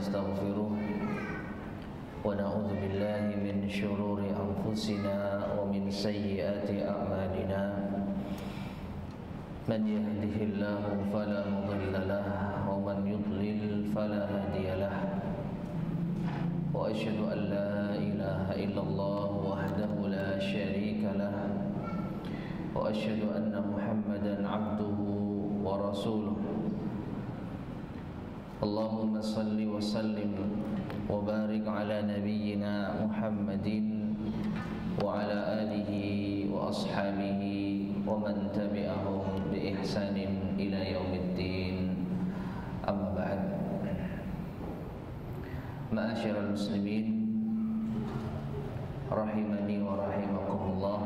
ونستغفره ونعوذ بالله من شرور أنفسنا ومن سيئات أعمالنا من يهده الله فلا مضل له ومن يضلل فلا هادي له وأشهد أن لا إله إلا الله وحده لا شريك له وأشهد أن محمدا عبده ورسوله اللهم صل وسلم وبارك على نبينا محمد وعلى آله وأصحابه ومن تبعهم بإحسان إلى يوم الدين أما بعد معاشر المسلمين rahimani wa rahimakumullah.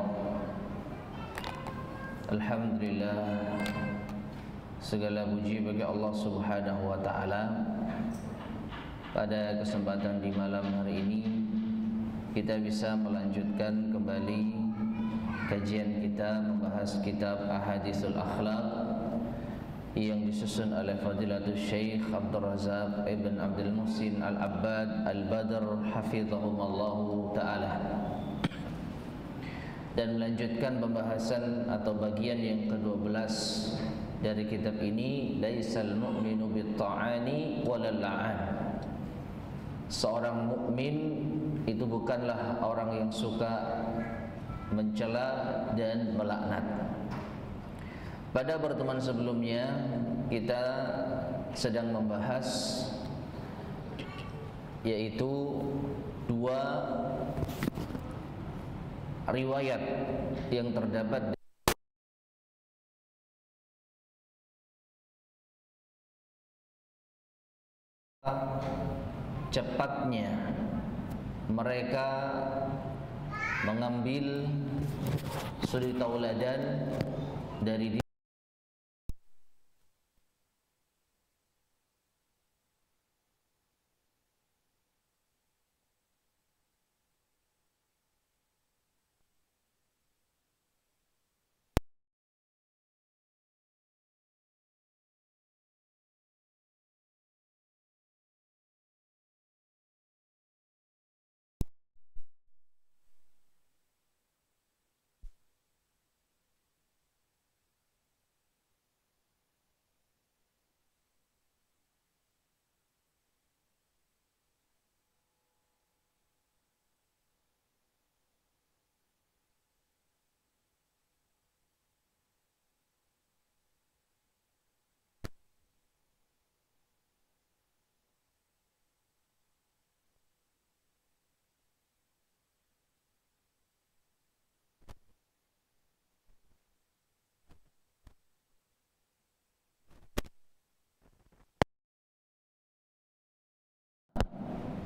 Alhamdulillah, segala puji bagi Allah Subhanahu wa taala. Pada kesempatan di malam hari ini kita bisa melanjutkan kembali kajian kita membahas kitab Ahaditsul Akhlaq yang disusun oleh Fadilatul Syekh Abdul Razak Ibn Abdul Muhsin Al-Abbad Al-Badr Hafidhahumallahu ta'ala, dan melanjutkan pembahasan atau bagian yang ke-12 dari kitab ini, Laisal mu'minu bitta'ani walal la'an. Seorang mukmin itu bukanlah orang yang suka mencela dan melaknat. Pada pertemuan sebelumnya kita sedang membahas yaitu dua riwayat yang terdapat cepatnya mereka mengambil suri tauladan dari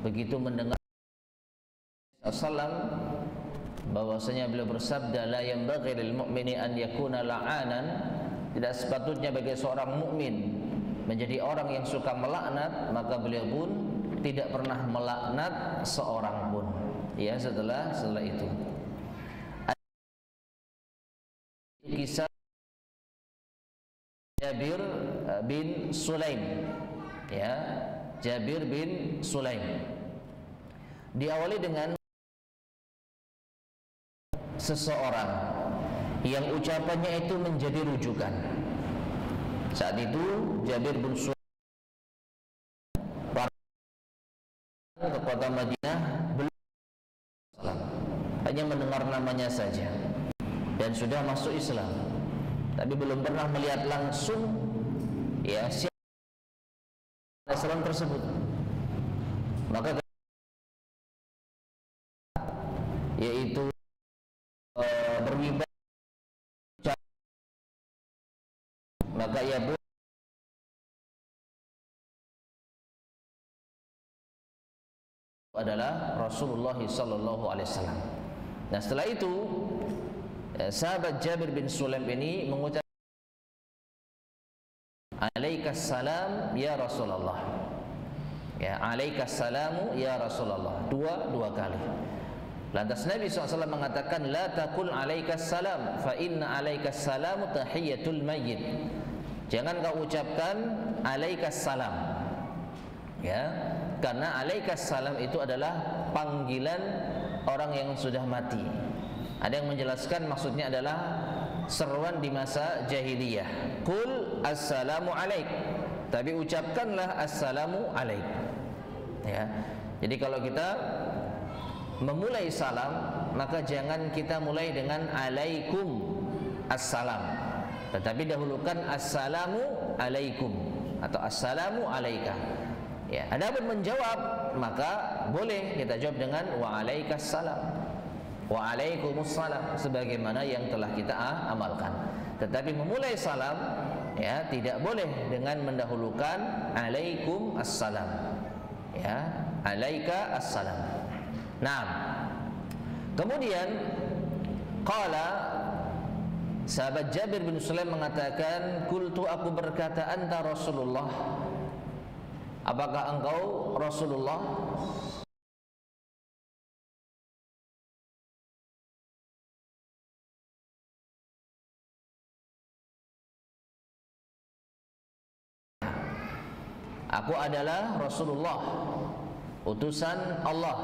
begitu mendengar Rasulullah bahwasanya beliau bersabda, la yanbaghi lil mu'mini an yakuna la'anan, tidak sepatutnya bagi seorang mukmin menjadi orang yang suka melaknat, maka beliau pun tidak pernah melaknat seorang pun. Ya, setelah itu kisah Jabir bin Sulaim, ya, Jabir bin Sulaim diawali dengan seseorang yang ucapannya itu menjadi rujukan. Saat itu Jabir bin Sulaim ke kota Madinah, belum hanya mendengar namanya saja dan sudah masuk Islam, tapi belum pernah melihat langsung ya siapa Islam tersebut. Maka yaitu berwibawa, maka ia pun adalah Rasulullah sallallahu alaihi wasallam. Nah, setelah itu sahabat Jabir bin Sulaim ini mengucapkan alaikas salam ya Rasulullah, ya, alaikas salamu ya Rasulullah, dua kali. Lantas Nabi SAW mengatakan, la taqul alaikas salam fa inna alaikas salamu tahiyatul mayyit. Jangan kau ucapkan alaikas salam, ya, karena alaikas salam itu adalah panggilan orang yang sudah mati. Ada yang menjelaskan maksudnya adalah seruan di masa jahiliyah. Qul assalamu alaik. Tapi ucapkanlah assalamu alaik. Ya. Jadi kalau kita memulai salam, maka jangan kita mulai dengan alaikum assalam, tetapi dahulukan assalamu alaikum atau assalamu alaika. Ya, adapun menjawab maka boleh kita jawab dengan wa alaikas salam, wa alaikumussalam sebagaimana yang telah kita amalkan. Tetapi memulai salam ya tidak boleh dengan mendahulukan alaikum assalam. Ya, alaika assalam. Nah, kemudian qala sahabat Jabir bin Sulaim mengatakan, "Qultu aku berkata anta Rasulullah." Apakah engkau Rasulullah? Aku adalah Rasulullah, utusan Allah,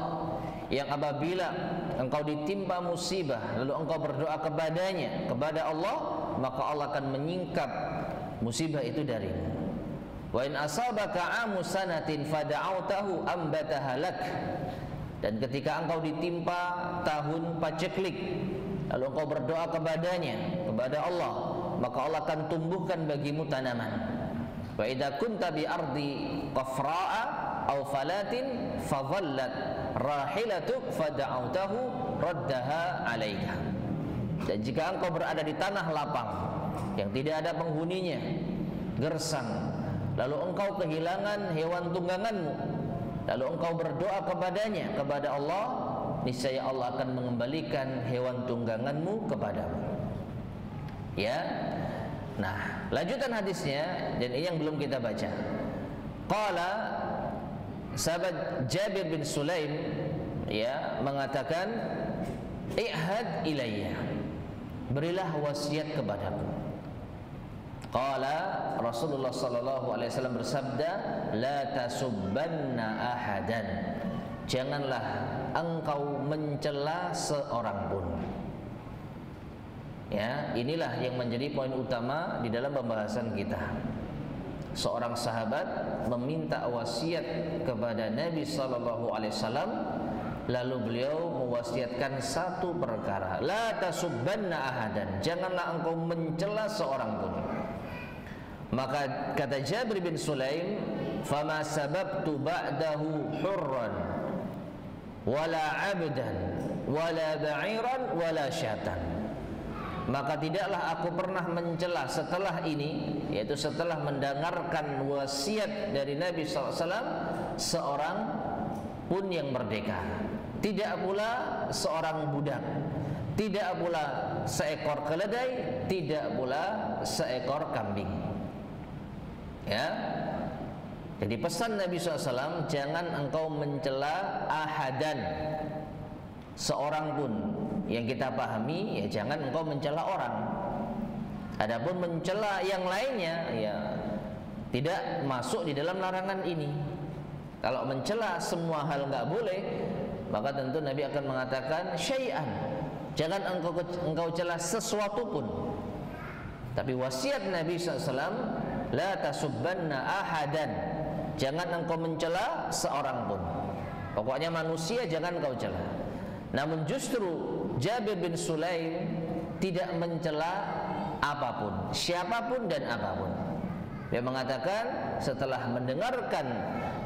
yang apabila engkau ditimpa musibah lalu engkau berdoa kepadanya, kepada Allah, maka Allah akan menyingkap musibah itu darimu. Wa in asabaka amu sanatin fada'autahu ambataha lak. Dan ketika engkau ditimpa tahun paceklik lalu engkau berdoa kepadanya, kepada Allah, maka Allah akan tumbuhkan bagimu tanaman. Wa idza kunta bi ardi qafra'a aw falatin fadhallat rahilatuk fada'autahu raddaha 'alaika. Dan jika engkau berada di tanah lapang yang tidak ada penghuninya, gersang, lalu engkau kehilangan hewan tungganganmu, lalu engkau berdoa kepadanya, kepada Allah, niscaya Allah akan mengembalikan hewan tungganganmu kepadamu. Ya. Nah, lanjutan hadisnya dan ini yang belum kita baca. Qala sahabat Jabir bin Sulaim ya mengatakan, "I'had ilayya." Berilah wasiat kepadaku. Qala Rasulullah sallallahu alaihi wasallam bersabda, "La tasubbanna ahadan." Janganlah engkau mencela seorang pun. Ya, inilah yang menjadi poin utama di dalam pembahasan kita. Seorang sahabat meminta wasiat kepada Nabi sallallahu alaihi wasallam, lalu beliau mewasiatkan satu perkara, la tasubbanna ahadan, janganlah engkau mencela seorang pun. Maka kata Jabir bin Sulaim, fama sababtu ba'dahu hurran wala 'abdan wala ba'iran wala syatan. Maka tidaklah aku pernah mencela setelah ini, yaitu setelah mendengarkan wasiat dari Nabi SAW, seorang pun yang merdeka, tidak pula seorang budak, tidak pula seekor keledai, tidak pula seekor kambing. Ya, jadi pesan Nabi SAW, jangan engkau mencela ahadan, seorang pun. Yang kita pahami, ya jangan engkau mencela orang. Adapun mencela yang lainnya, ya tidak masuk di dalam larangan ini. Kalau mencela semua hal enggak boleh, maka tentu Nabi akan mengatakan syai'an, jangan engkau cela sesuatu pun. Tapi wasiat Nabi SAW, la tasubbanna ahadan, jangan engkau mencela seorang pun. Pokoknya manusia jangan engkau cela. Namun justru Jabir bin Sulaim tidak mencela apapun, siapapun dan apapun. Dia mengatakan setelah mendengarkan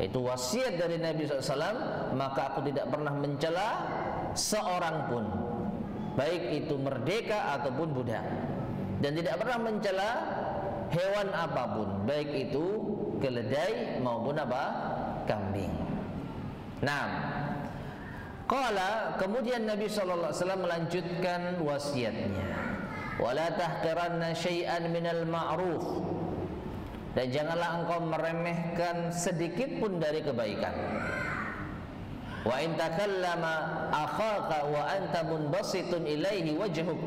itu wasiat dari Nabi SAW, maka aku tidak pernah mencela seorang pun, baik itu merdeka ataupun budak, dan tidak pernah mencela hewan apapun, baik itu keledai maupun kambing. Nah, qala, kemudian Nabi SAW melanjutkan wasiatnya, wala tahqiranna syai'an minal ma'ruf, dan janganlah engkau meremehkan sedikit pun dari kebaikan. Wa in takallama akhaka wa anta munbasitun ilaihi wajhuk,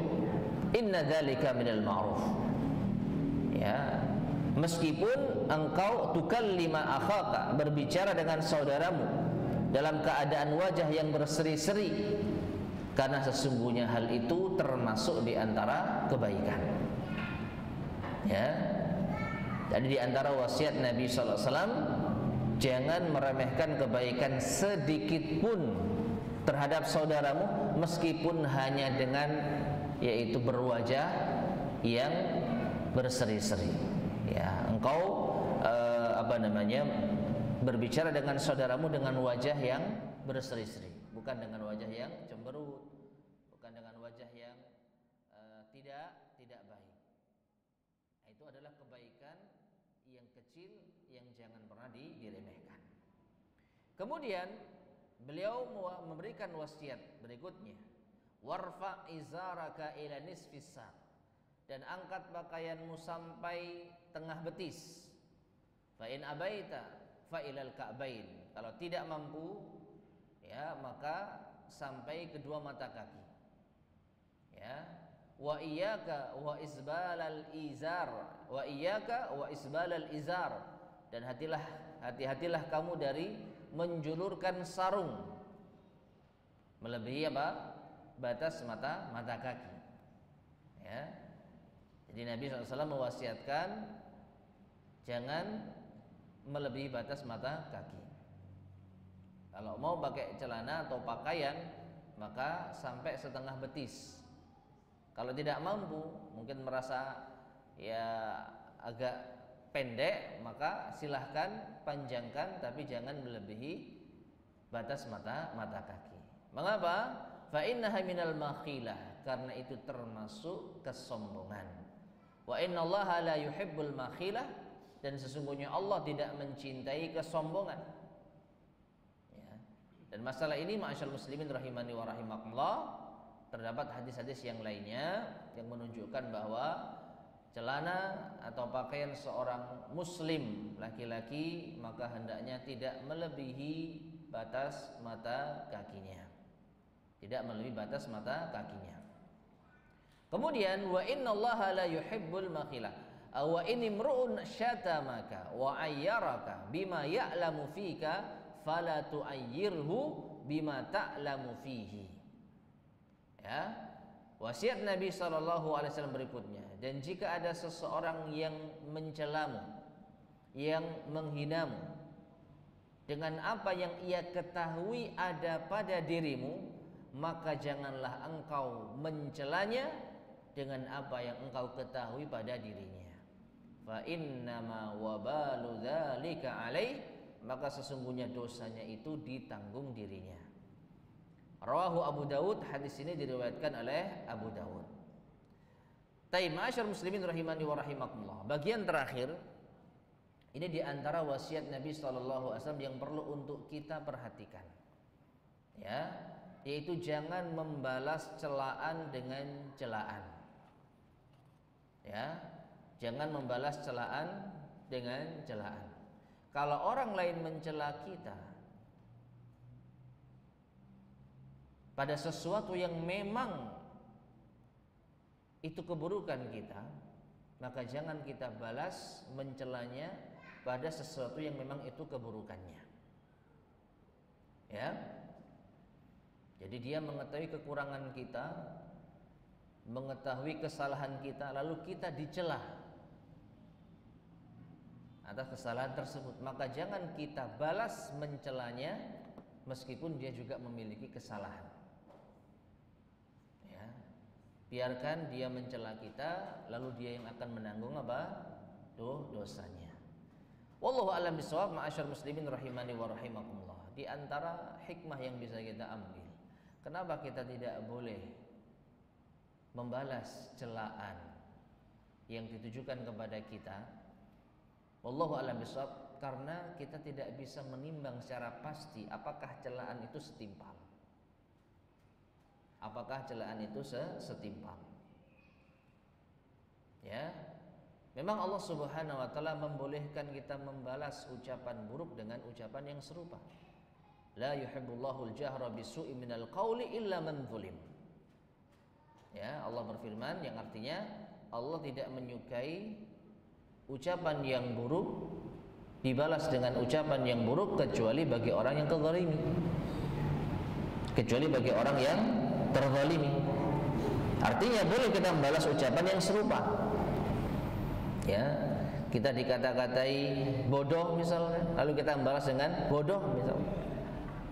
inna dzalika minal ma'ruf. Ya, meskipun engkau tukallima akhaka, berbicara dengan saudaramu dalam keadaan wajah yang berseri-seri, karena sesungguhnya hal itu termasuk di antara kebaikan. Ya. Jadi di antara wasiat Nabi sallallahu alaihi wasallam, jangan meremehkan kebaikan sedikit pun terhadap saudaramu, meskipun hanya dengan yaitu berwajah yang berseri-seri. Ya, engkau berbicara dengan saudaramu dengan wajah yang berseri-seri, bukan dengan wajah yang cemberut, bukan dengan wajah yang tidak baik. Itu adalah kebaikan yang kecil yang jangan pernah diremehkan. Kemudian beliau memberikan wasiat berikutnya, warfa izaraka ila nisfis saq, dan angkat pakaianmu sampai tengah betis. Fa in abaita fa ilal ka'bain, kalau tidak mampu ya maka sampai kedua mata kaki. Ya, wa iyyaka wa isbalal izar, wa iyyaka wa isbalal izar, dan hati-hatilah kamu dari menjulurkan sarung melebihi batas mata kaki. Ya. Jadi Nabi SAW mewasiatkan jangan melebihi batas mata kaki. Kalau mau pakai celana atau pakaian maka sampai setengah betis. Kalau tidak mampu, mungkin merasa ya agak pendek, maka silahkan panjangkan, tapi jangan melebihi batas mata kaki. Mengapa? Fa innaha minal makhilah, karena itu termasuk kesombongan. Wa innallaha la yuhibbul makhilah, dan sesungguhnya Allah tidak mencintai kesombongan. Ya. Dan masalah ini ma'asyal muslimin rahimani wa rahimakumullah, terdapat hadis-hadis yang lainnya yang menunjukkan bahwa celana atau pakaian seorang muslim laki-laki maka hendaknya tidak melebihi batas mata kakinya. Tidak melebihi batas mata kakinya. Kemudian wa innallaha la yuhibbul makhilah. Wa in imru'un syatamaka wa ayyaraka bima ya'lamu fika fala tu'ayyirhu bima ta'lamu fihi. Ya. Wasiat Nabi SAW berikutnya, dan jika ada seseorang yang mencelamu, yang menghinamu dengan apa yang ia ketahui ada pada dirimu, maka janganlah engkau mencelanya dengan apa yang engkau ketahui pada dirinya. Fa innama wabalu dzalika alaih, maka sesungguhnya dosanya itu ditanggung dirinya. Rawahu Abu Dawud, hadis ini diriwayatkan oleh Abu Dawud. Taib, ma'asyar muslimin rahimani wa rahimakumullah. Bagian terakhir ini diantara wasiat Nabi SAW yang perlu untuk kita perhatikan, ya, yaitu jangan membalas celaan dengan celaan. Ya, jangan membalas celaan dengan celaan. Kalau orang lain mencela kita pada sesuatu yang memang itu keburukan kita, maka jangan kita balas mencelanya pada sesuatu yang memang itu keburukannya. Ya. Jadi dia mengetahui kekurangan kita, mengetahui kesalahan kita, lalu kita dicela atas kesalahan tersebut, maka jangan kita balas mencelanya meskipun dia juga memiliki kesalahan. Biarkan dia mencela kita, lalu dia yang akan menanggung dosanya. Wallahu a'lam bishawab, ma'asyar muslimin rahimani wa rahimakumullah. Di antara hikmah yang bisa kita ambil, kenapa kita tidak boleh membalas celaan yang ditujukan kepada kita? Wallahu a'lam bishawab, karena kita tidak bisa menimbang secara pasti apakah celaan itu setimpal. Apakah celaan itu setimpal? Ya, memang Allah Subhanahu wa taala membolehkan kita membalas ucapan buruk dengan ucapan yang serupa. La yuhibbullahu al-jahra bisu'i minal qawli illa man zulim. Ya, Allah berfirman yang artinya Allah tidak menyukai ucapan yang buruk dibalas dengan ucapan yang buruk kecuali bagi orang yang kezalimi. Kecuali bagi orang yang terzalimi. Artinya boleh kita membalas ucapan yang serupa. Ya, kita dikata-katai bodoh misalnya, lalu kita membalas dengan bodoh misalnya.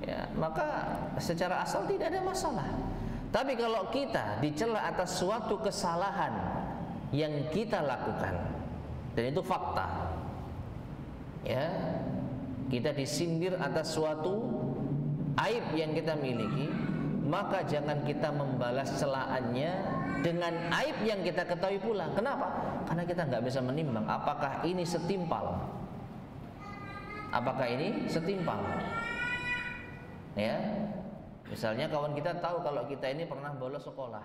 Ya, maka secara asal tidak ada masalah. Tapi kalau kita dicela atas suatu kesalahan yang kita lakukan, dan itu fakta, ya, kita disindir atas suatu aib yang kita miliki, maka jangan kita membalas celaannya dengan aib yang kita ketahui pula. Kenapa? Karena kita nggak bisa menimbang apakah ini setimpal. Apakah ini setimpal? Ya, misalnya kawan kita tahu kalau kita ini pernah bolos sekolah.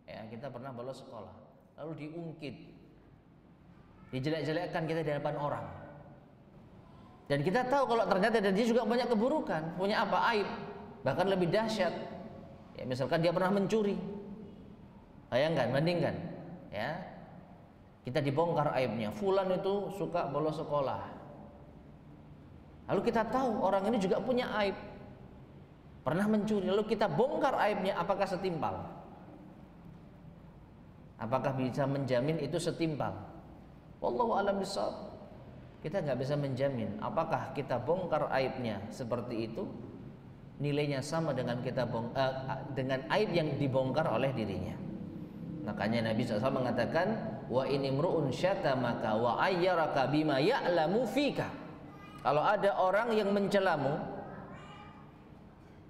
Ya, kita pernah bolos sekolah, lalu diungkit, dijelek-jelekkan kita di hadapan orang. Dan kita tahu kalau ternyata dia juga banyak keburukan, punya apa? Aib, bahkan lebih dahsyat. Ya, misalkan dia pernah mencuri. Bayangkan, bandingkan, ya. Kita dibongkar aibnya. Fulan itu suka bolos sekolah. Lalu kita tahu orang ini juga punya aib, pernah mencuri. Lalu kita bongkar aibnya, apakah setimpal? Apakah bisa menjamin itu setimpal? Wallahu a'lam bishawab. Kita nggak bisa menjamin apakah kita bongkar aibnya seperti itu nilainya sama dengan dengan aib yang dibongkar oleh dirinya. Makanya Nabi SAW mengatakan, wa inimru'un syatamaka wa ayyaraka bima ya'lamu fika. Kalau ada orang yang mencelamu,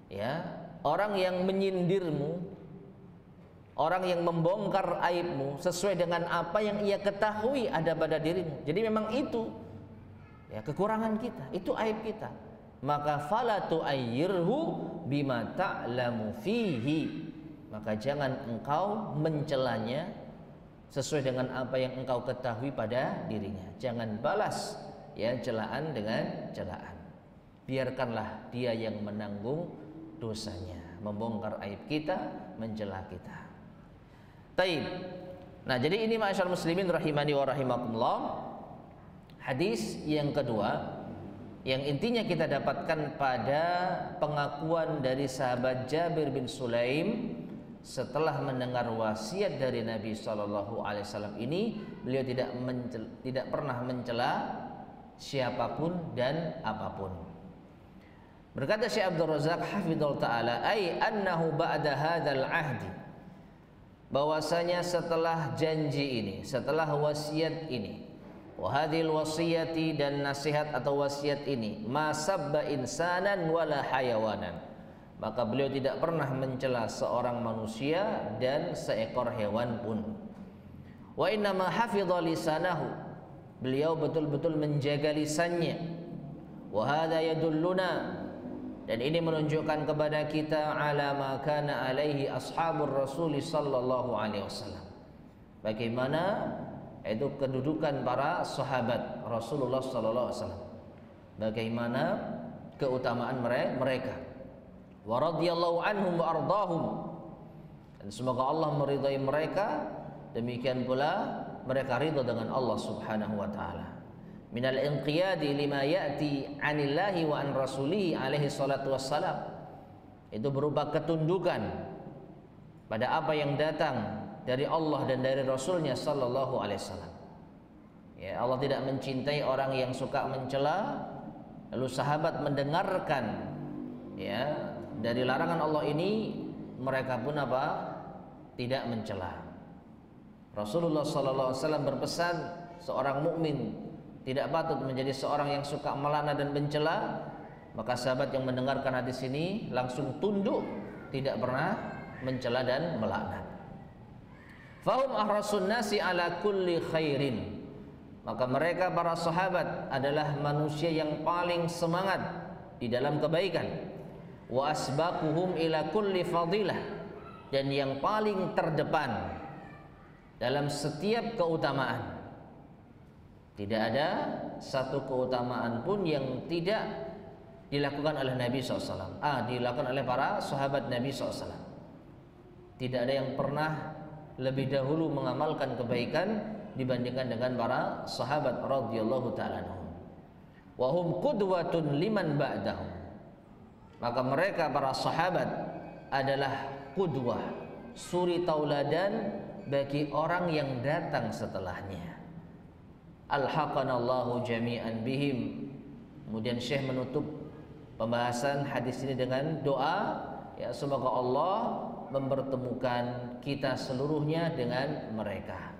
ya, orang yang menyindirmu, orang yang membongkar aibmu sesuai dengan apa yang ia ketahui ada pada dirimu. Jadi memang itu, ya, kekurangan kita, itu aib kita. Maka fala tu'ayyirhu bima ta'lamu fihi. Maka jangan engkau mencelanya sesuai dengan apa yang engkau ketahui pada dirinya. Jangan balas, ya, celaan dengan celaan. Biarkanlah dia yang menanggung dosanya, membongkar aib kita, mencela kita. Taib. Nah, jadi ini ma'asyar muslimin rahimani wa rahimakumullah. Hadis yang kedua yang intinya kita dapatkan pada pengakuan dari sahabat Jabir bin Sulaim setelah mendengar wasiat dari Nabi SAW ini, beliau tidak pernah mencela siapapun dan apapun. Berkata Syekh Abdul Razak hafizahullah taala, ai annahu ba'da hadzal ahdi, bahwasanya setelah janji ini, setelah wasiat ini, wa hadhil wasiyati, dan nasihat atau wasiat ini, ma sabba insanan wala hayawanan, maka beliau tidak pernah mencela seorang manusia dan seekor hewan pun. Wa inna ma hafidha lisanahu, beliau betul-betul menjaga lisannya. Wa hadza yadulluna, dan ini menunjukkan kepada kita ala ma kana alaihi ashabur rasul sallallahu alaihi wasallam, bagaimana itu kedudukan para sahabat Rasulullah sallallahu alaihi wasallam, bagaimana keutamaan mereka. Wa radhiyallahu anhum wa ardahum, dan semoga Allah meridai mereka, demikian pula mereka ridha dengan Allah Subhanahu wa taala. Minal inqiyadi lima ya'ti 'anillahi wa an rasulihi alaihi salatu wassalam, itu berupa ketundukan pada apa yang datang dari Allah dan dari Rasulnya sallallahu alaihi wasallam. Ya, Allah tidak mencintai orang yang suka mencela lalu sahabat mendengarkan, ya, dari larangan Allah ini, mereka pun apa? Tidak mencela. Rasulullah sallallahu alaihi wasallam berpesan, seorang mukmin tidak patut menjadi seorang yang suka melaknat dan mencela. Maka sahabat yang mendengarkan hadis ini langsung tunduk, tidak pernah mencela dan melaknat. Fahum ahrasun nasi ala kulli khairin, maka mereka para sahabat adalah manusia yang paling semangat di dalam kebaikan. Wa asbaquhum ila kulli fadilah, dan yang paling terdepan dalam setiap keutamaan. Tidak ada satu keutamaan pun yang tidak dilakukan oleh Nabi SAW. Dilakukan oleh para sahabat Nabi SAW. Tidak ada yang pernah lebih dahulu mengamalkan kebaikan dibandingkan dengan para sahabat radhiyallahu ta'ala anhum. Wa hum qudwatun liman ba'dahum. Maka mereka para sahabat adalah qudwah, suri tauladan bagi orang yang datang setelahnya. Alhaqanallahu jami'an bihim. Kemudian Syekh menutup pembahasan hadis ini dengan doa, ya semoga Allah mempertemukan kita seluruhnya dengan mereka.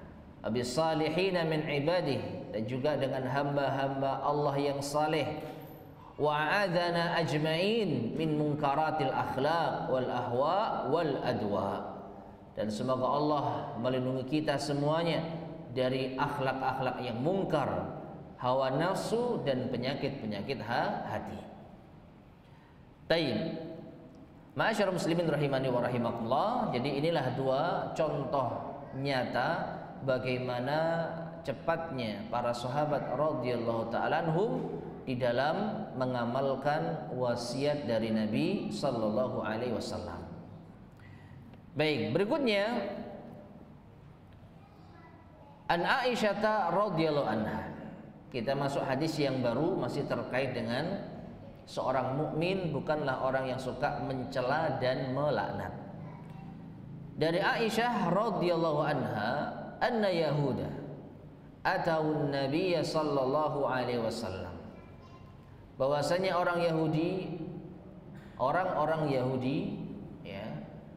Abis salihina min ibadih, dan juga dengan hamba-hamba Allah yang saleh. Wa a'adzana ajma'in min munkaratil akhlaq wal ahwa wal adwa. Dan semoga Allah melindungi kita semuanya dari akhlak-akhlak yang mungkar, hawa nafsu dan penyakit-penyakit hati. Taib. Ma'asyiral muslimin rahimani wa rahimakumullah. Jadi inilah dua contoh nyata bagaimana cepatnya para sahabat radhiyallahu ta'ala anhum di dalam mengamalkan wasiat dari Nabi sallallahu alaihi wasallam. Baik, berikutnya An Aisyah radhiyallahu anha. Kita masuk hadis yang baru, masih terkait dengan seorang mukmin bukanlah orang yang suka mencela dan melaknat. Dari Aisyah radhiyallahu anha, anna Yahuda atawun Nabiy sallallahu alaihi wasallam. Bahwasanya orang-orang Yahudi ya,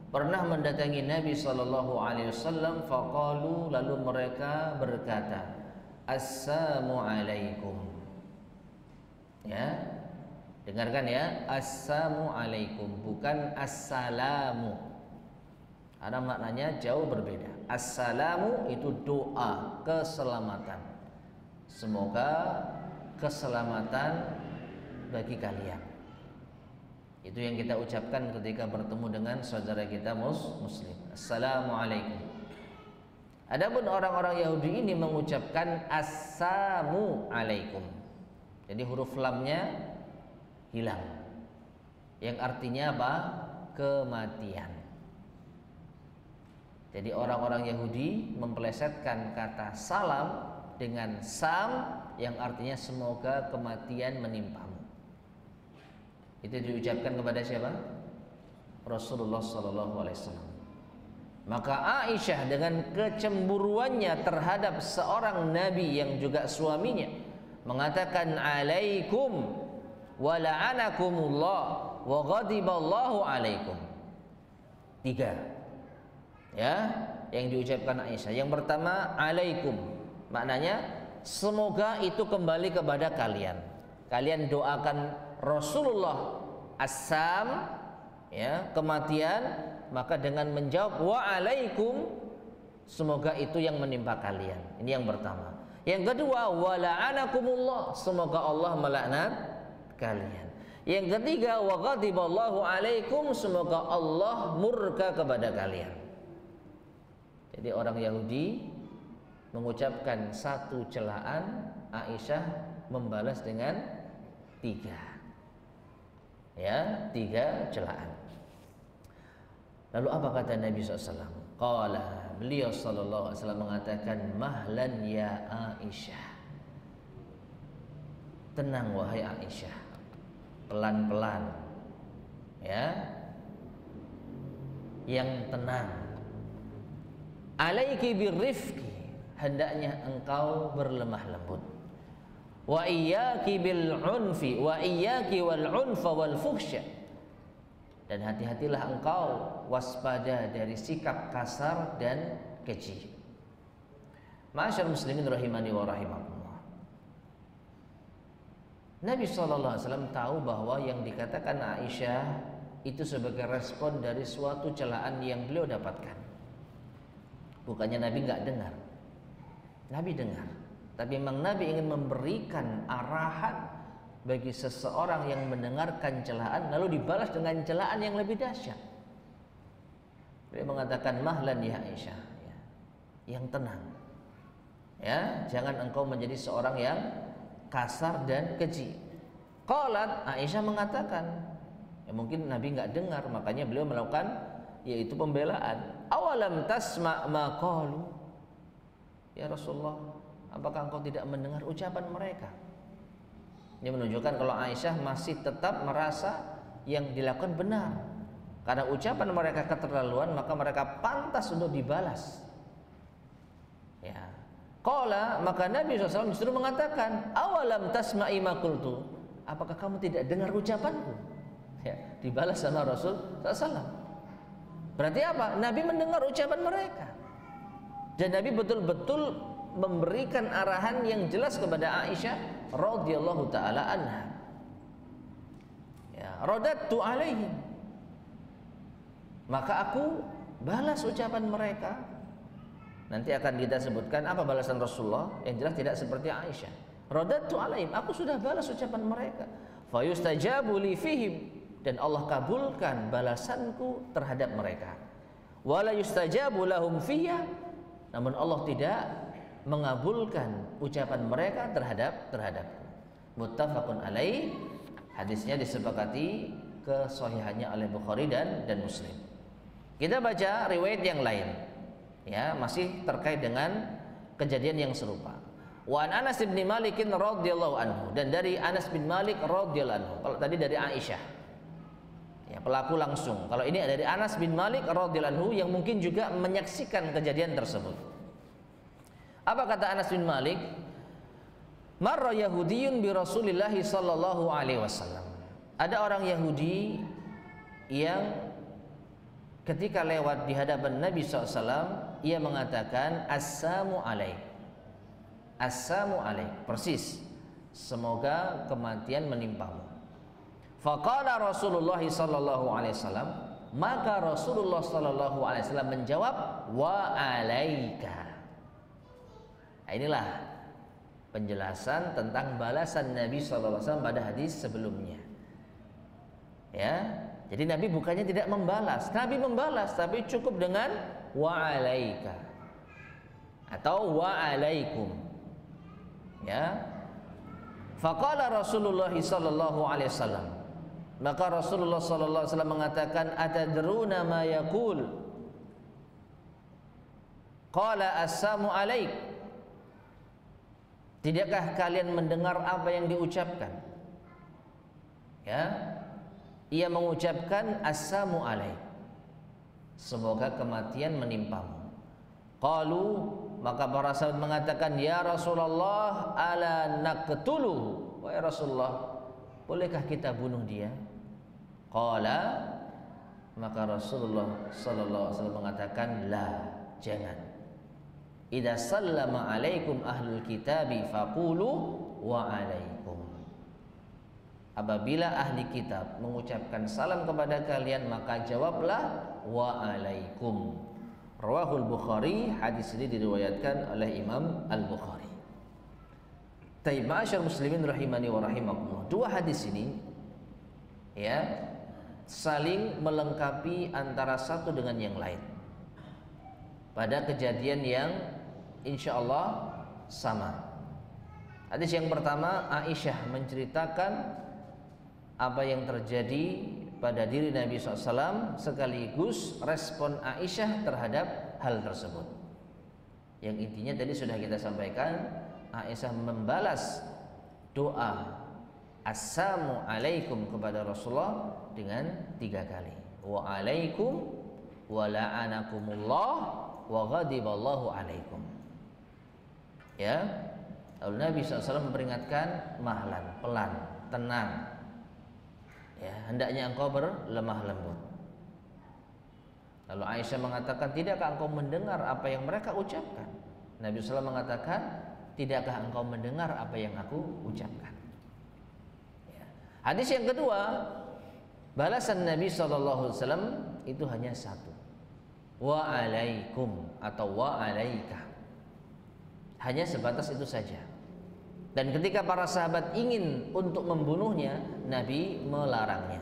pernah mendatangi Nabi sallallahu alaihi wasallam, faqalu, lalu mereka berkata, assalamu alaikum. Ya, dengarkan ya, assalamu alaikum, bukan assalamu. Karena maknanya jauh berbeda. Assalamu itu doa keselamatan. Semoga keselamatan bagi kalian. Itu yang kita ucapkan ketika bertemu dengan saudara kita muslim. Assalamualaikum. Adapun orang-orang Yahudi ini mengucapkan assalamu alaikum. Jadi huruf lamnya hilang. Yang artinya apa? Kematian. Jadi orang-orang Yahudi mempelesetkan kata salam dengan sam yang artinya semoga kematian menimpamu. Itu diucapkan kepada siapa? Rasulullah sallallahu alaihi wasallam. Maka Aisyah dengan kecemburuannya terhadap seorang nabi yang juga suaminya mengatakan alaikum wa la'anakumullah wa ghadiballahu alaikum. 3 ya yang diucapkan Aisyah. Yang pertama alaikum, maknanya semoga itu kembali kepada kalian. Kalian doakan Rasulullah assam ya, kematian, maka dengan menjawab wa alaikum, semoga itu yang menimpa kalian. Ini yang pertama. Yang kedua wa la'anakumullah, semoga Allah melaknat kalian. Yang ketiga wa ghadiballahu alaikum, semoga Allah murka kepada kalian. Jadi orang Yahudi mengucapkan satu celaan, Aisyah membalas dengan 3. Ya, 3 celaan. Lalu apa kata Nabi SAW? Qala, beliau sallallahu alaihi wasallam mengatakan, mahlan ya Aisyah. Tenang wahai Aisyah. Pelan-pelan. Ya. Yang tenang. Alaiki birrifqi, hendaknya engkau berlemah lembut. Wa iyyaki bil unfi wa iyyaki wal unfa wal fuhsya. Dan hati-hatilah engkau waspada dari sikap kasar dan keji. Ma'asyiral muslimin rahimani wa rahimakumullah. Nabi SAW tahu bahwa yang dikatakan Aisyah itu sebagai respon dari suatu celaan yang beliau dapatkan. Bukannya Nabi nggak dengar, Nabi dengar. Tapi memang Nabi ingin memberikan arahan bagi seseorang yang mendengarkan celaan lalu dibalas dengan celaan yang lebih dahsyat. Beliau mengatakan mahlan ya Aisyah, ya, yang tenang. Ya, jangan engkau menjadi seorang yang kasar dan keji. Qalat, Aisyah mengatakan, ya mungkin Nabi nggak dengar, makanya beliau melakukan yaitu pembelaan. Awalam tasma' ma qalu, "Ya Rasulullah, apakah engkau tidak mendengar ucapan mereka?" Ini menunjukkan kalau Aisyah masih tetap merasa yang dilakukan benar. Karena ucapan mereka keterlaluan, maka mereka pantas untuk dibalas. Ya. Qala, maka Nabi SAW justru mengatakan, "Awalam tasma'i ma qultu?" Apakah kamu tidak dengar ucapanku? Ya, dibalas sama Rasul SAW. Berarti apa? Nabi mendengar ucapan mereka. Dan Nabi betul-betul memberikan arahan yang jelas kepada Aisyah radhiyallahu taala anha. Ya, radattu alaihim. Maka aku balas ucapan mereka. Nanti akan kita sebutkan apa balasan Rasulullah, yang jelas tidak seperti Aisyah. Radattu alaihim, aku sudah balas ucapan mereka. Fayustajabu li fihim, dan Allah kabulkan balasanku terhadap mereka. Wala yustajabu lahum fiyya, namun Allah tidak mengabulkan ucapan mereka terhadapku. Muttafaqun alaih. Hadisnya disepakati kesahihannya oleh Bukhari dan Muslim. Kita baca riwayat yang lain, ya, masih terkait dengan kejadian yang serupa. Wa an Anas bin Malik radhiyallahu anhu, dan dari Anas bin Malik radhiyallahu anhu. Kalau tadi dari Aisyah, ya, pelaku langsung. Kalau ini dari Anas bin Malik radhiyallahu anhu yang mungkin juga menyaksikan kejadian tersebut. Apa kata Anas bin Malik? Marra Yahudiyun bi Rasulillah sallallahu alaihi wasallam. Ada orang Yahudi yang ketika lewat di hadapan Nabi SAW, ia mengatakan Assalamu alaik. Assalamu alaik, persis, semoga kematian menimpamu. Faqala Rasulullah sallallahu alaihi wasallam, maka Rasulullah sallallahu alaihi wasallam menjawab, wa alaika. Nah, inilah penjelasan tentang balasan Nabi sallallahu alaihi wasallam pada hadis sebelumnya. Ya, jadi Nabi bukannya tidak membalas, Nabi membalas, tapi cukup dengan wa alaika atau wa alaikum. Ya. Faqala Rasulullah sallallahu alaihi wasallam, maka Rasulullah sallallahu alaihi wasallam mengatakan, atadruna ma yaqul? Qala assalamu alaik. Tidakkah kalian mendengar apa yang diucapkan? Ya. Ia mengucapkan assalamu alaik, semoga kematian menimpamu. Qalu, maka para sahabat mengatakan, ya Rasulullah, ala naqtuluhu, wahai Rasulullah, bolehkah kita bunuh dia? Qala, maka Rasulullah sallallahu alaihi wasallam mengatakan, la, jangan. Idza sallama alaikum ahlul kitabi faqulu wa alaikum. Apabila ahli kitab mengucapkan salam kepada kalian, maka jawablah wa alaikum. Rawahul Bukhari, hadis ini diriwayatkan oleh Imam Al-Bukhari. Taib ma'asyar muslimin rahimani wa rahimakumullah. Dua hadis ini, ya, saling melengkapi antara satu dengan yang lain pada kejadian yang insyaallah sama. Hadis yang pertama, Aisyah menceritakan apa yang terjadi pada diri Nabi SAW sekaligus respon Aisyah terhadap hal tersebut. Yang intinya tadi sudah kita sampaikan, Aisyah membalas doa assalamu alaikum kepada Rasulullah dengan 3 kali. Wa alaikum wa la'anakumullah wa ghadiballahu alaikum. Ya, lalu Nabi SAW memperingatkan, mahlan, pelan, tenang. Ya, hendaknya engkau berlemah lembut. Lalu Aisyah mengatakan, tidakkah engkau mendengar apa yang mereka ucapkan? Nabi SAW mengatakan, tidakkah engkau mendengar apa yang aku ucapkan? Ya. Hadis yang kedua, balasan Nabi SAW itu hanya satu, wa alaikum atau wa alaika. Hanya sebatas itu saja. Dan ketika para sahabat ingin untuk membunuhnya, Nabi melarangnya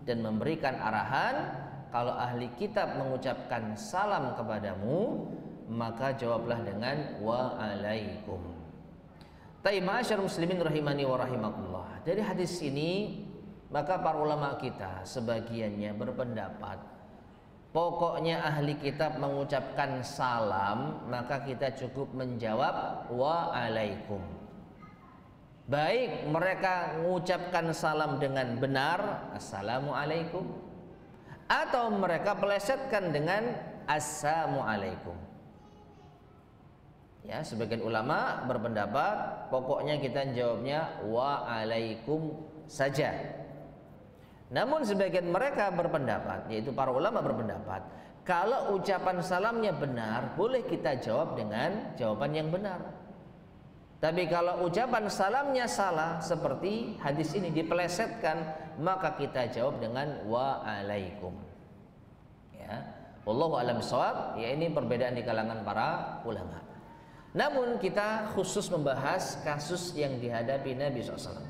dan memberikan arahan, kalau ahli kitab mengucapkan salam kepadamu, maka jawablah dengan wa alaikum. Taib ma'asyar muslimin rahimani wa rahimakumullah. Dari hadis ini, maka para ulama kita sebagiannya berpendapat pokoknya ahli kitab mengucapkan salam, maka kita cukup menjawab wa alaikum. Baik mereka mengucapkan salam dengan benar, assalamu alaikum, atau mereka pelesetkan dengan assalamu alaikum. Ya, sebagian ulama berpendapat pokoknya kita jawabnya wa alaikum saja. Namun sebagian mereka berpendapat, yaitu para ulama berpendapat, kalau ucapan salamnya benar, boleh kita jawab dengan jawaban yang benar. Tapi kalau ucapan salamnya salah, seperti hadis ini dipelesetkan, maka kita jawab dengan wa alaikum. Ya, wallahu a'lam bishawab. Ya, ini perbedaan di kalangan para ulama. Namun kita khusus membahas kasus yang dihadapi Nabi SAW.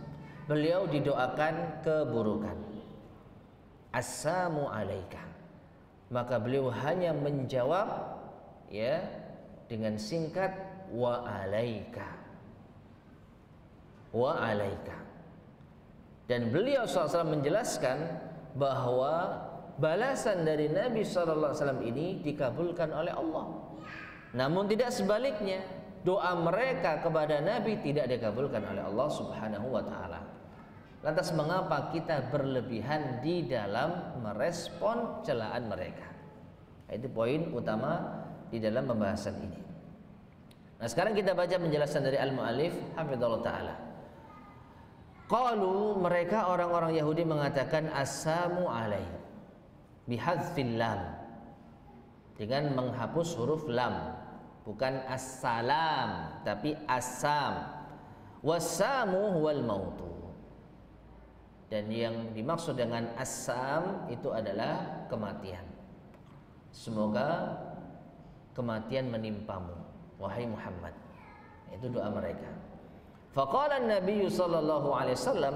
Beliau didoakan keburukan, assalamu alaika, maka beliau hanya menjawab ya dengan singkat wa alaika, wa alaika. Dan beliau SAW menjelaskan bahwa balasan dari Nabi SAW ini dikabulkan oleh Allah. Namun tidak sebaliknya, doa mereka kepada Nabi tidak dikabulkan oleh Allah Subhanahu wa ta'ala. Lantas mengapa kita berlebihan di dalam merespon celaan mereka? Itu poin utama di dalam pembahasan ini. Nah, sekarang kita baca penjelasan dari al-mu'allif hafizallahu ta'ala. Qalu, mereka orang-orang Yahudi mengatakan assalamu alaikum bihadzfil lam, dengan menghapus huruf lam. Bukan assalam tapi assam. Wassamu huwal mautu. Dan yang dimaksud dengan assam itu adalah kematian. Semoga kematian menimpamu wahai Muhammad. Itu doa mereka. Faqala an-nabiy sallallahu alaihi wasallam,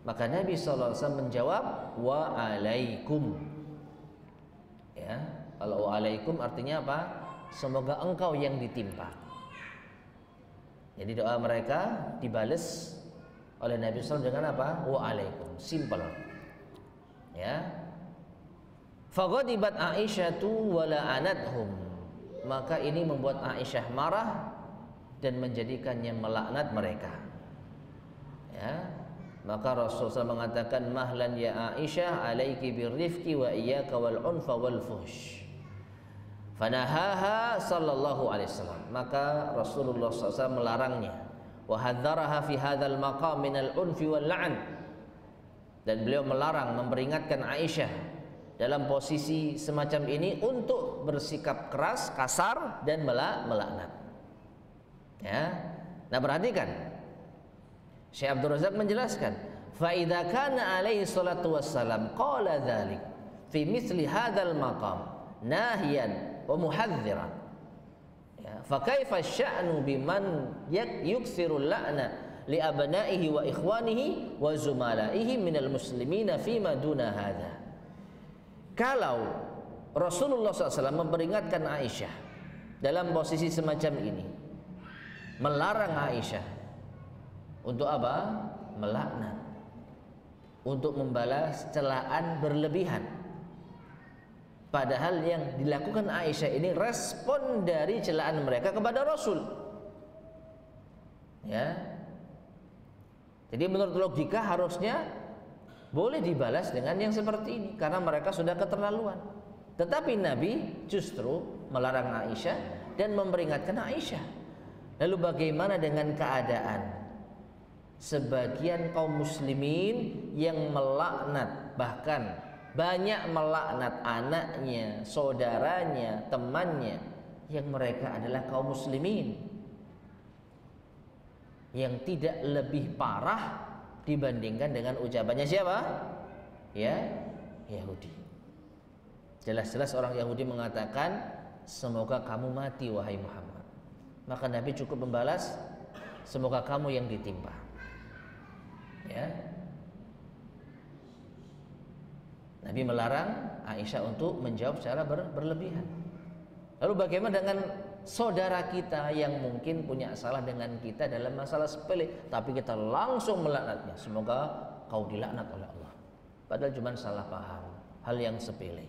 maka Nabi sallallahu alaihi wasallam menjawab wa alaikum. Ya, kalau wa alaikum artinya apa? Semoga engkau yang ditimpa. Jadi doa mereka dibales oleh Nabi SAW dengan apa? Wa alaikum. Simple. Ya. Faghadibat Aisyatu wa la'anathum. Maka ini membuat Aisyah marah dan menjadikannya melaknat mereka. Ya. Maka Rasulullah mengatakan mahlan ya Aisyah alaiki birrifqi wa iyyaka wal unfa wal fuhsh. Fanahaha sallallahu alaihi wasallam. Maka Rasulullah SAW melarangnya. Wa hadzaraha fi hadzal maqam minal unfi wal la'n. Dan beliau melarang, memperingatkan Aisyah dalam posisi semacam ini untuk bersikap keras, kasar dan melaknat. Ya. Nah, perhatikan. Syekh Abdul Razak menjelaskan, fa idza kana alaihi salatu wassalam qala dzalik fi mithli hadzal maqam nahiyan wa muhadziran, ya, fa kaifa sya'nu biman yuksiru la'na li abnaihi wa ikhwanihi wa zumalaihi minal muslimina fima duna hadza. Kalau Rasulullah SAW memperingatkan Aisyah dalam posisi semacam ini, melarang Aisyah untuk apa? Melaknat, untuk membalas celaan berlebihan. Padahal yang dilakukan Aisyah ini respon dari celaan mereka kepada Rasul. Ya. Jadi menurut logika harusnya boleh dibalas dengan yang seperti ini karena mereka sudah keterlaluan. Tetapi Nabi justru melarang Aisyah dan memperingatkan Aisyah. Lalu bagaimana dengan keadaan sebagian kaum muslimin yang melaknat, bahkan banyak melaknat anaknya, saudaranya, temannya, yang mereka adalah kaum muslimin, yang tidak lebih parah dibandingkan dengan ucapannya siapa? Ya, Yahudi. Jelas-jelas orang Yahudi mengatakan semoga kamu mati wahai Muhammad. Maka Nabi cukup membalas semoga kamu yang ditimpa. Ya. Nabi melarang Aisyah untuk menjawab secara berlebihan. Lalu bagaimana dengan saudara kita yang mungkin punya salah dengan kita dalam masalah sepele, tapi kita langsung melaknatnya, semoga kau dilaknat oleh Allah. Padahal cuma salah paham, hal yang sepele.